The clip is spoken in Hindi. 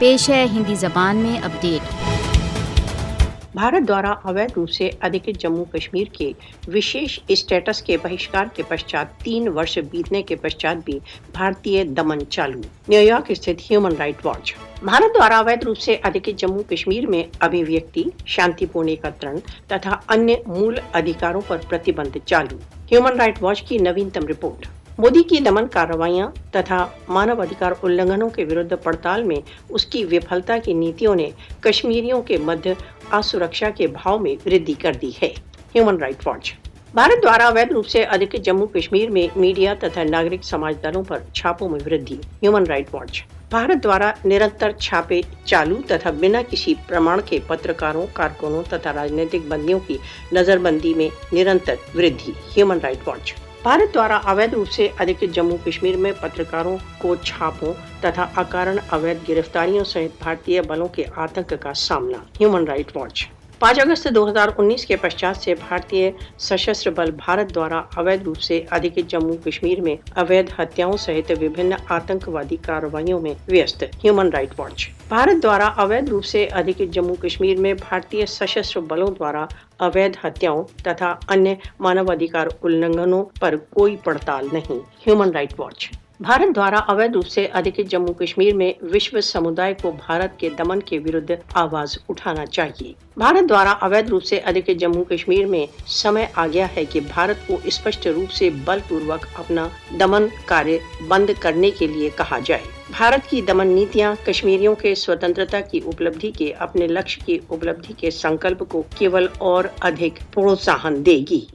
पेश है हिंदी जबान में अपडेट। भारत द्वारा अवैध रूप से अधिकृत जम्मू कश्मीर के विशेष स्टेटस के बहिष्कार के पश्चात 3 वर्ष बीतने के पश्चात भी भारतीय दमन चालू। न्यूयॉर्क स्थित ह्यूमन राइट वॉच। भारत द्वारा अवैध रूप से अधिकृत जम्मू कश्मीर में अभिव्यक्ति, शांतिपूर्ण एकत्रण तथा अन्य मूल अधिकारों पर प्रतिबंध चालू। ह्यूमन राइट वॉच की नवीनतम रिपोर्ट। मोदी की दमन कार्रवाइयां तथा मानव अधिकार उल्लंघनों के विरुद्ध पड़ताल में उसकी विफलता की नीतियों ने कश्मीरियों के मध्य असुरक्षा के भाव में वृद्धि कर दी है। Human right watch. भारत द्वारा अवैध रूप से अधिकृत जम्मू कश्मीर में मीडिया तथा नागरिक समाज दलों पर छापों में वृद्धि। Human right watch. भारत द्वारा निरंतर छापे चालू तथा बिना किसी प्रमाण के पत्रकारों, कारकुनों तथा राजनीतिक बंदियों की नजरबंदी में निरंतर वृद्धि। Human right watch. भारत द्वारा अवैध रूप से अधिकृत जम्मू कश्मीर में पत्रकारों को छापों तथा अकारण अवैध गिरफ्तारियों सहित भारतीय बलों के आतंक का सामना। Human right watch. 5 अगस्त 2019 के पश्चात से भारतीय सशस्त्र बल भारत द्वारा अवैध रूप से अधिकृत जम्मू कश्मीर में अवैध हत्याओं सहित विभिन्न आतंकवादी कार्रवाइयों में व्यस्त। Human right watch. भारत द्वारा अवैध रूप से अधिकृत जम्मू कश्मीर में भारतीय सशस्त्र बलों द्वारा अवैध हत्याओं तथा अन्य मानवाधिकार उल्लंघनों पर कोई पड़ताल नहीं। Human right watch. भारत द्वारा अवैध रूप से अधिकृत जम्मू कश्मीर में विश्व समुदाय को भारत के दमन के विरुद्ध आवाज उठाना चाहिए। भारत द्वारा अवैध रूप से अधिकृत जम्मू कश्मीर में समय आ गया है कि भारत को स्पष्ट रूप से बलपूर्वक अपना दमन कार्य बंद करने के लिए कहा जाए। भारत की दमन नीतियां कश्मीरियों के स्वतंत्रता की उपलब्धि के अपने लक्ष्य की उपलब्धि के संकल्प को केवल और अधिक प्रोत्साहन देगी।